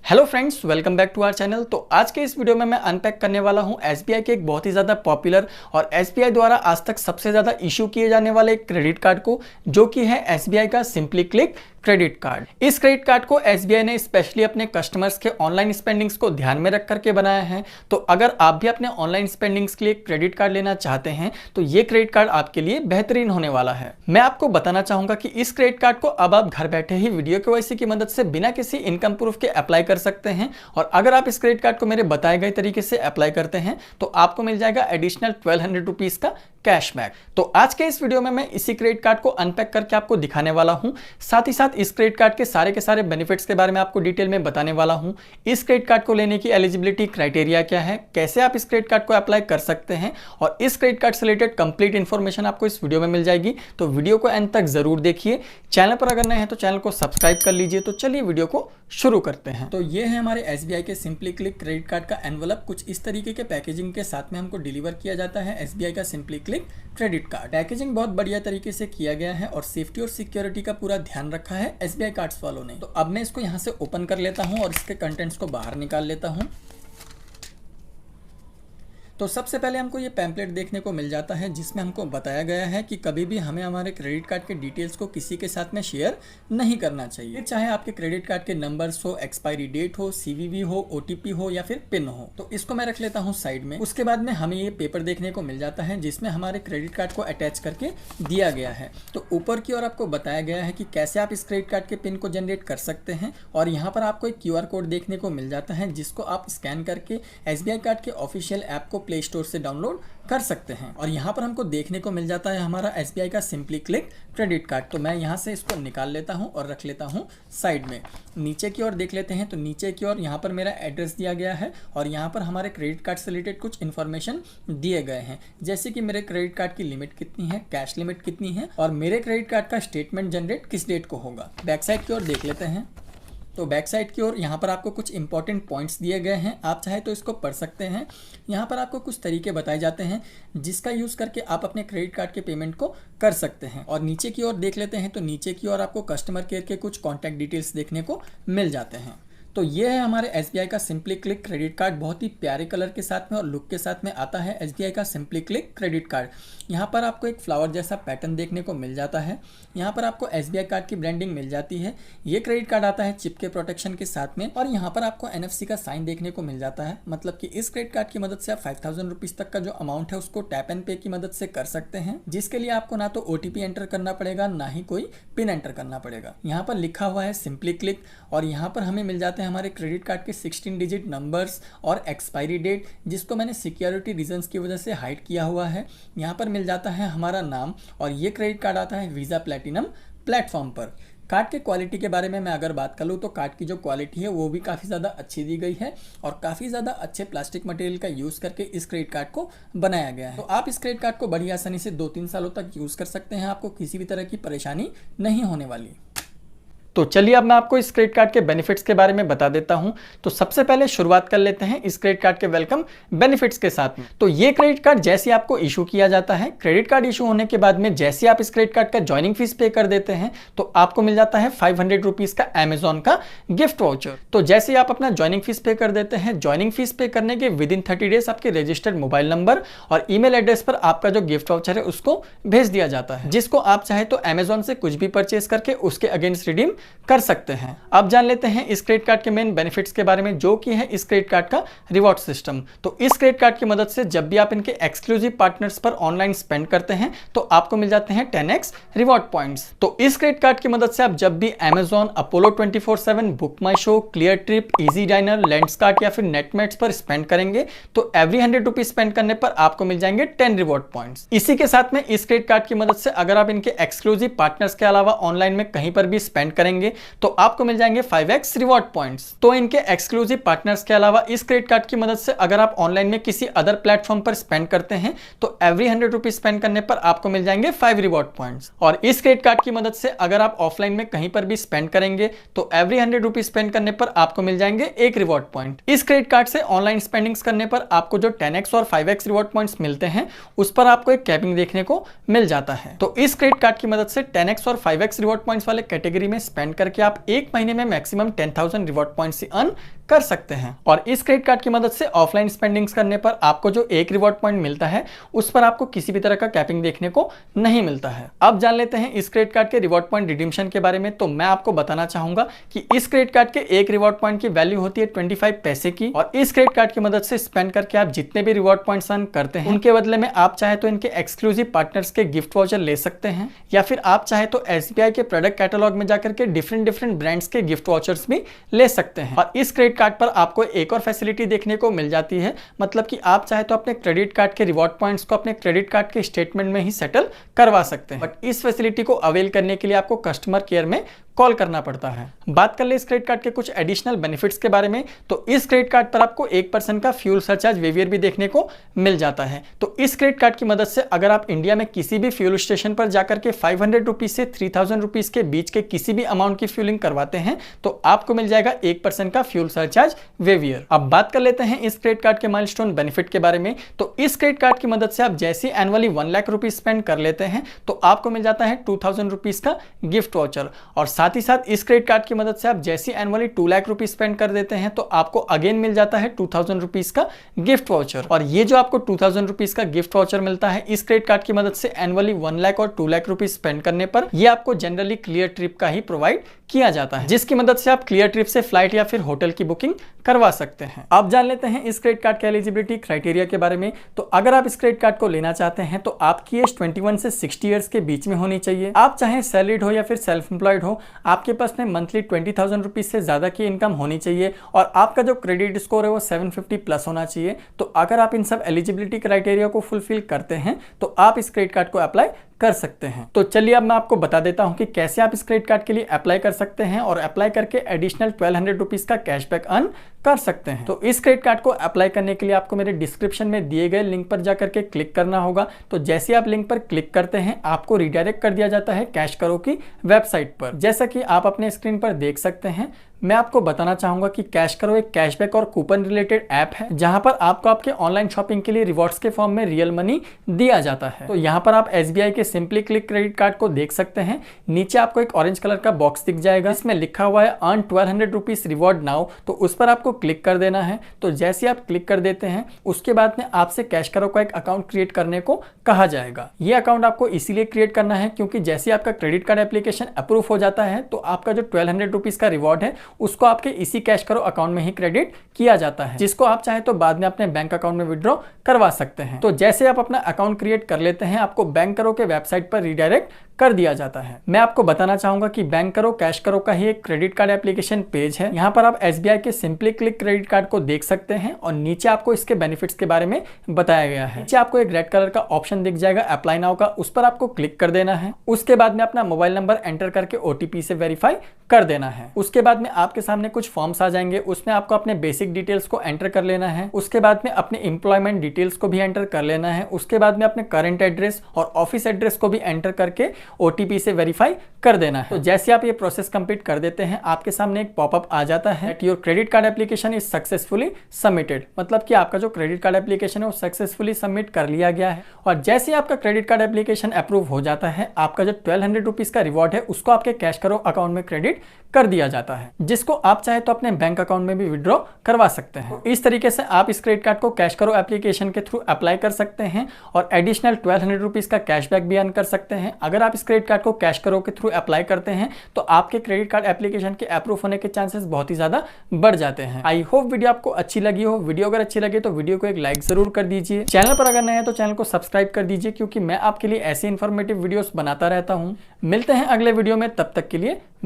Hello friends, welcome back to our channel. तो आज के इस वीडियो में मैं अनपैक करने वाला हूं एसबीआई के एक बहुत ही ज़्यादा पॉपुलर और एसबीआई द्वारा आज तक सबसे ज़्यादा इशू किए जाने वाले एक क्रेडिट कार्ड को, जो कि है एसबीआई का सिंपली क्लिक क्रेडिट कार्ड। इस क्रेडिट कार्ड को एसबीआई ने स्पेशली अपने कस्टमर्स के ऑनलाइन स्पेंडिंग्स को ध्यान में रख करके बनाया है। तो अगर आप भी अपने ऑनलाइन स्पेंडिंग्स के लिए क्रेडिट कार्ड लेना चाहते हैं तो ये क्रेडिट कार्ड आपके लिए बेहतरीन होने वाला है। मैं आपको बताना चाहूंगा कि इस क्रेडिट कार्ड को अब आप घर बैठे ही वीडियो केवाईसी की मदद से बिना किसी इनकम प्रूफ के अप्लाई कर सकते हैं। और अगर आप इस क्रेडिट कार्ड को मेरे बताए गए तरीके से अप्लाई करते हैं तो आपको मिल जाएगा एडिशनल 1200 रुपीज का कैशबैक। तो आज के इस वीडियो में मैं इसी क्रेडिट कार्ड को अनपैक करके आपको दिखाने वाला हूं। साथ ही साथ इस क्रेडिट कार्ड के सारे बेनिफिट्स के बारे में आपको डिटेल में बताने वाला हूं। इस क्रेडिट कार्ड को लेने की एलिजिबिलिटी क्राइटेरिया क्या है, कैसे आप इस क्रेडिट कार्ड को अप्लाई कर सकते हैं, और इस क्रेडिट कार्ड से रिलेटेड कंप्लीट इंफॉर्मेशन आपको इस वीडियो में मिल जाएगी। तो वीडियो को एंड तक जरूर देखिए। चैनल पर अगर नए हैं तो चैनल को सब्सक्राइब कर लीजिए। तो चलिए वीडियो को शुरू करते हैं। तो ये है हमारे एसबीआई के सिंपली क्लिक क्रेडिट कार्ड का एनवलप। कुछ इस तरीके के पैकेजिंग के साथ में हमको डिलीवर किया जाता है एसबीआई का simply click credit card. Packaging बहुत बढ़िया तरीके से किया गया है और सेफ्टी और सिक्योरिटी का पूरा ध्यान रखा है एसबीआई कार्ड्स वालों ने। तो अब मैं इसको यहाँ से ओपन कर लेता हूँ और इसके कंटेंट्स को बाहर निकाल लेता हूँ। तो सबसे पहले हमको ये पैम्पलेट देखने को मिल जाता है जिसमें हमको बताया गया है कि कभी भी हमें हमारे क्रेडिट कार्ड के डिटेल्स को किसी के साथ में शेयर नहीं करना चाहिए, चाहे आपके क्रेडिट कार्ड के नंबर्स हो, एक्सपायरी डेट हो, सीवीवी हो, ओटीपी हो या फिर पिन हो। तो इसको मैं रख लेता हूँ साइड में। उसके बाद में हमें ये पेपर देखने को मिल जाता है जिसमें हमारे क्रेडिट कार्ड को अटैच करके दिया गया है। तो ऊपर की ओर आपको बताया गया है कि कैसे आप इस क्रेडिट कार्ड के पिन को जनरेट कर सकते हैं। और यहाँ पर आपको एक QR कोड देखने को मिल जाता है जिसको आप स्कैन करके एसबीआई कार्ड के ऑफिशियल ऐप को प्ले स्टोर से डाउनलोड कर सकते हैं। और यहाँ पर हमको देखने को मिल जाता है हमारा एसबीआई का सिंपली क्लिक क्रेडिट कार्ड। तो मैं यहाँ से इसको निकाल लेता हूँ और रख लेता हूँ साइड में। नीचे की ओर देख लेते हैं। तो नीचे की ओर यहाँ पर मेरा एड्रेस दिया गया है और यहाँ पर हमारे क्रेडिट कार्ड से रिलेटेड कुछ इन्फॉर्मेशन दिए गए हैं, जैसे कि मेरे क्रेडिट कार्ड की लिमिट कितनी है, कैश लिमिट कितनी है और मेरे क्रेडिट कार्ड का स्टेटमेंट जनरेट किस डेट को होगा। बैक साइड की ओर देख लेते हैं। तो बैक साइड की ओर यहाँ पर आपको कुछ इंपॉर्टेंट पॉइंट्स दिए गए हैं, आप चाहे तो इसको पढ़ सकते हैं। यहाँ पर आपको कुछ तरीके बताए जाते हैं जिसका यूज़ करके आप अपने क्रेडिट कार्ड के पेमेंट को कर सकते हैं। और नीचे की ओर देख लेते हैं। तो नीचे की ओर आपको कस्टमर केयर के कुछ कॉन्टैक्ट डिटेल्स देखने को मिल जाते हैं। तो ये है हमारे एसबीआई का सिंपली क्लिक क्रेडिट कार्ड। बहुत ही प्यारे कलर के साथ में और लुक के साथ में आता है एसबीआई का सिंपली क्लिक क्रेडिट कार्ड। यहाँ पर आपको एक फ्लावर जैसा पैटर्न देखने को मिल जाता है। यहाँ पर आपको एसबीआई कार्ड की ब्रांडिंग मिल जाती है। ये क्रेडिट कार्ड आता है चिप के प्रोटेक्शन के साथ में। और यहाँ पर आपको NFC का साइन देखने को मिल जाता है, मतलब कि इस क्रेडिट कार्ड की मदद से आप 5000 रुपीज़ तक का जो अमाउंट है उसको टैप एंड पे की मदद से कर सकते हैं, जिसके लिए आपको ना तो OTP एंटर करना पड़ेगा, ना ही कोई पिन एंटर करना पड़ेगा। यहाँ पर लिखा हुआ है सिंपली क्लिक और यहाँ पर हमें मिल जाते हैं हमारे क्रेडिट कार्ड के 16 डिजिट नंबर्स और एक्सपायरी डेट, जिसको मैंने सिक्योरिटी रीजंस की वजह से हाइड किया हुआ है। यहाँ पर मिल जाता है हमारा नाम और ये क्रेडिट कार्ड आता है वीज़ा प्लैटिनम प्लेटफॉर्म पर। कार्ड के क्वालिटी के बारे में मैं अगर बात कर लूँ तो कार्ड की जो क्वालिटी है वो भी काफ़ी ज़्यादा अच्छी दी गई है और काफ़ी ज़्यादा अच्छे प्लास्टिक मटेरियल का यूज़ करके इस क्रेडिट कार्ड को बनाया गया है। तो आप इस क्रेडिट कार्ड को बड़ी आसानी से 2-3 सालों तक यूज़ कर सकते हैं। आपको किसी भी तरह की परेशानी नहीं होने वाली। तो चलिए अब मैं आपको इस क्रेडिट कार्ड के बेनिफिट्स के बारे में बता देता हूं। तो सबसे पहले शुरुआत कर लेते हैं इस क्रेडिट कार्ड के वेलकम बेनिफिट्स के साथ में। तो ये क्रेडिट कार्ड जैसे आपको इशू किया जाता है, क्रेडिट कार्ड इशू होने के बाद में जैसे आप इस क्रेडिट कार्ड का ज्वाइनिंग फीस पे कर देते हैं तो आपको मिल जाता है 500 रुपीज का अमेजॉन का गिफ्ट वाउचर। तो जैसे आप अपना ज्वाइनिंग फीस पे कर देते हैं, ज्वाइनिंग फीस पे करने के विदिन 30 डेज आपके रजिस्टर्ड मोबाइल नंबर और ईमेल एड्रेस पर आपका जो गिफ्ट वाउचर है उसको भेज दिया जाता है, जिसको आप चाहे तो अमेजॉन से कुछ भी परचेज करके उसके अगेंस्ट रिडीम कर सकते हैं। अब जान लेते हैं इस क्रेडिट कार्ड के मेन बेनिफिट्स के बारे में, जो कि है इस क्रेडिट कार्ड का रिवॉर्ड सिस्टम। तो इस क्रेडिट कार्ड की मदद से जब भी आप इनके एक्सक्लूसिव पार्टनर्स पर ऑनलाइन स्पेंड करते हैं तो आपको मिल जाते हैं 10x रिवॉर्ड पॉइंट्स। तो इस क्रेडिट कार्ड की मदद से आप जब भी Amazon, Apollo 24/7, BookMyShow, Cleartrip, EazyDiner, Lenskart या फिर नेटमेट्स पर स्पेंड करेंगे तो एवरी 100 रुपीज स्पेंड करने पर आपको मिल जाएंगे 10 रिवॉर्ड पॉइंट्स। इसी के साथ में इस क्रेडिट कार्ड की मदद से अगर आप इनके एक्सक्लूसिव पार्टनर्स के अलावा ऑनलाइन में कहीं पर भी स्पेंड करेंगे तो आपको मिल जाएंगे 5x रिवॉर्ड पॉइंट्स। तो इनके एक्सक्लूसिव पार्टनर्स के अलावा इस क्रेडिट कार्ड की मदद से अगर आप ऑनलाइन में किसी अदर प्लेटफॉर्म पर स्पेंड करते हैं तो एवरी 100 रुपीज स्पेंड करने पर आपको मिल जाएंगे 5 रिवॉर्ड पॉइंट्स। और इस क्रेडिट कार्ड की मदद से अगर आप ऑफलाइन में कहीं पर भी स्पेंड करेंगे तो एवरी 100 रुपीज स्पेंड करने पर आपको मिल जाएंगे 1 रिवॉर्ड पॉइंट। इस क्रेडिट कार्ड से ऑनलाइन स्पेंडिंग्स करने पर आपको जो 10x और 5x रिवॉर्ड पॉइंट्स मिलते हैं उस पर आपको एक कैपिंग देखने को मिल जाता है। तो इस क्रेडिट कार्ड की मदद से 10x और 5x रिवॉर्ड पॉइंट्स वाले कैटेगरी में स्पेंड करके आप एक महीने में मैक्सिमम 10,000 रिवॉर्ड पॉइंट्स अर्न कर सकते हैं। और इस क्रेडिट कार्ड की मदद से ऑफलाइन स्पेंडिंग्स करने पर आपको जो एक रिवॉर्ड पॉइंट मिलता है उस पर आपको किसी भी तरह का कैपिंग देखने को नहीं मिलता है। अब जान लेते हैं इस क्रेडिट कार्ड के रिवॉर्ड पॉइंट रिडीम्शन के बारे में। तो मैं आपको बताना चाहूंगा कि इस क्रेडिट कार्ड के एक रिवॉर्ड पॉइंट की वैल्यू होती है 25 पैसे की, और इस क्रेडिट कार्ड की मदद से स्पेंड करके आप जितने भी रिवॉर्ड पॉइंट्स अर्न करते हैं उनके बदले में आप चाहे तो इनके एक्सक्लूसिव पार्टनर्स के गिफ्ट वाउचर ले सकते हैं, या फिर आप चाहे तो SBI के प्रोडक्ट कैटलॉग में जाकर के डिफरेंट ब्रांड्स के गिफ्ट वाउचर्स भी ले सकते हैं। और इस क्रेडिट कार्ड पर आपको एक और फैसिलिटी देखने को मिल जाती है, मतलब कि आप चाहे तो अपने क्रेडिट कार्ड के रिवॉर्ड पॉइंट्स को अपने क्रेडिट कार्ड के स्टेटमेंट में ही सेटल करवा सकते हैं। बट इस फैसिलिटी को अवेल करने के लिए आपको कस्टमर केयर में कॉल करना पड़ता है। बात कर ले इस क्रेडिट कार्ड के कुछ एडिशनल बेनिफिट्स के बारे में, तो इस क्रेडिट कार्ड पर आपको 1% का फ्यूल सरचार्ज वेवियर भी देखने को मिल जाता है। तो इस क्रेडिट कार्ड की मदद से अगर आप इंडिया में किसी भी फ्यूल स्टेशन पर जाकर के 500 रुपीज से 3000 रुपीज के बीच के किसी भी अमाउंट की फ्यूलिंग करवाते हैं तो आपको मिल जाएगा 1% का फ्यूल सरचार्ज वेवियर। अब बात कर लेते हैं इस क्रेडिट कार्ड के माइलस्टोन बेनिफिट के बारे में। तो इस क्रेडिट कार्ड की मदद से आप जैसे एनुअली 1 लाख रुपीज स्पेंड कर लेते हैं तो आपको मिल जाता है 2000 रुपीज का गिफ्ट वाउचर, और साथ ही साथ इस क्रेडिट कार्ड की मदद से आप जैसे एनुअली 2 लाख रुपीज स्पेंड कर देते हैं तो आपको अगेन मिल जाता है 2000 रुपीज का गिफ्ट वाउचर। और ये जो आपको 2000 रुपीज का गिफ्ट वाउचर मिलता है इस क्रेडिट कार्ड की मदद से एनुअली 1 लाख और 2 लाख रुपीज स्पेंड करने पर ये आपको जनरली क्लियर ट्रिप का ही प्रोवाइड किया जाता है, जिसकी मदद से आप क्लियर ट्रिप से फ्लाइट या फिर होटल की बुकिंग करवा सकते हैं। अब जान लेते हैं इस क्रेडिट कार्ड के एलिजिबिलिटी क्राइटेरिया के बारे में। तो अगर आप इस क्रेडिट कार्ड को लेना चाहते हैं तो आपकी एज 21 से 60 ईयर्स के बीच में होनी चाहिए। आप चाहे सैलरीड हो या फिर सेल्फ एम्प्लॉयड हो, आपके पास में मंथली 20,000 रुपीज से ज्यादा की इनकम होनी चाहिए, और आपका जो क्रेडिट स्कोर है वो 750 प्लस होना चाहिए। तो अगर आप इन सब एलिजिबिलिटी क्राइटेरिया को फुलफिल करते हैं तो आप इस क्रेडिट कार्ड को अप्लाई कर सकते हैं। तो चलिए अब मैं आपको बता देता हूं कि कैसे आप इस क्रेडिट कार्ड के लिए अप्लाई कर सकते हैं और अप्लाई करके एडिशनल 1200 रुपीज का कैशबैक अर्न कर सकते हैं। तो इस क्रेडिट कार्ड को अप्लाई करने के लिए आपको मेरे डिस्क्रिप्शन में दिए गए लिंक पर जाकर के क्लिक करना होगा। तो जैसे आप लिंक पर क्लिक करते हैं आपको रिडायरेक्ट कर दिया जाता है कैश करो की वेबसाइट पर। जैसा कि आप अपने स्क्रीन पर देख सकते हैं, मैं आपको बताना चाहूंगा कि कैश करो एक कैशबैक और कूपन रिलेटेड ऐप है जहां पर आपको आपके ऑनलाइन शॉपिंग के लिए रिवॉर्ड्स के फॉर्म में रियल मनी दिया जाता है। तो यहां पर आप SBI के सिंपली क्लिक क्रेडिट कार्ड को देख सकते हैं। नीचे आपको एक ऑरेंज कलर का बॉक्स दिख जाएगा, इसमें लिखा हुआ है अर्न 1200 रुपीज रिवॉर्ड नाउ। तो उस पर आपको क्लिक कर देना है। तो जैसे आप क्लिक कर देते हैं उसके बाद में आपसे कैश करो का एक अकाउंट क्रिएट करने को कहा जाएगा। ये अकाउंट आपको इसीलिए क्रिएट करना है क्योंकि जैसे आपका क्रेडिट कार्ड एप्लीकेशन अप्रूव हो जाता है तो आपका जो 1200 रुपीज का रिवॉर्ड है उसको आपके इसी कैश करो अकाउंट में ही क्रेडिट किया जाता है, जिसको आप चाहे तो बाद में अपने बैंक अकाउंट में विड्रॉ करवा सकते हैं। तो जैसे आप अपना अकाउंट क्रिएट कर लेते हैं आपको बैंक करो के वेबसाइट पर रिडायरेक्ट कर दिया जाता है। मैं आपको बताना चाहूंगा कि बैंक करो कैश करो का ही एक क्रेडिट कार्ड एप्लीकेशन पेज है। यहाँ पर आप SBI के सिंपली क्लिक क्रेडिट कार्ड को देख सकते हैं और नीचे आपको इसके बेनिफिट्स के बारे में बताया गया है। नीचे आपको एक रेड कलर का ऑप्शन दिख जाएगा अप्लाई नाउ का, उस पर आपको क्लिक कर देना है। उसके बाद में अपना मोबाइल नंबर एंटर करके OTP से वेरीफाई कर देना है। उसके बाद में आपके सामने कुछ फॉर्म्स आ जाएंगे, उसमें आपको अपने बेसिक डिटेल्स को एंटर कर लेना है। उसके बाद में अपने एम्प्लॉयमेंट डिटेल्स को भी एंटर कर लेना है। उसके बाद में अपने करंट एड्रेस और ऑफिस एड्रेस को भी एंटर करके OTP से वेरीफाई कर देना है। तो जैसे आप ये प्रोसेस कंप्लीट कर देते हैं आपके सामने एक पॉपअप आ जाता है that your credit card application is successfully submitted, मतलब कि आपका जो क्रेडिट कार्ड एप्लीकेशन है वो सक्सेसफुली सबमिट कर लिया गया है। और जैसे आपका क्रेडिट कार्ड एप्लीकेशन अप्रूव हो जाता है आपका जो 1200 रुपीज का रिवॉर्ड है उसको आपके कैश करो अकाउंट में क्रेडिट कर दिया जाता है, जिसको आप चाहे तो अपने बैंक अकाउंट में भी विड्रॉ करवा सकते हैं। तो इस तरीके से आप इस क्रेडिट कार्ड को कैश करो एप्लीकेशन के थ्रू अप्लाई कर सकते हैं और एडिशनल 1200 रुपीज का कैशबैक भी अर्न कर सकते हैं। अगर आप इस क्रेडिट कार्ड को कैश करो के थ्रू अप्लाई करते हैं तो आपके क्रेडिट कार्ड एप्लीकेशन के अप्रूव होने के चांसेस बहुत ही ज्यादा बढ़ जाते हैं। आई होप वीडियो आपको अच्छी लगी हो। वीडियो अगर अच्छी लगे तो वीडियो को एक लाइक जरूर कर दीजिए। चैनल पर अगर नए हैं तो चैनल को सब्सक्राइब कर दीजिए क्योंकि मैं आपके लिए ऐसे इंफॉर्मेटिव वीडियोस बनाता रहता हूं। मिलते हैं अगले वीडियो में, तब तक के लिए बाय।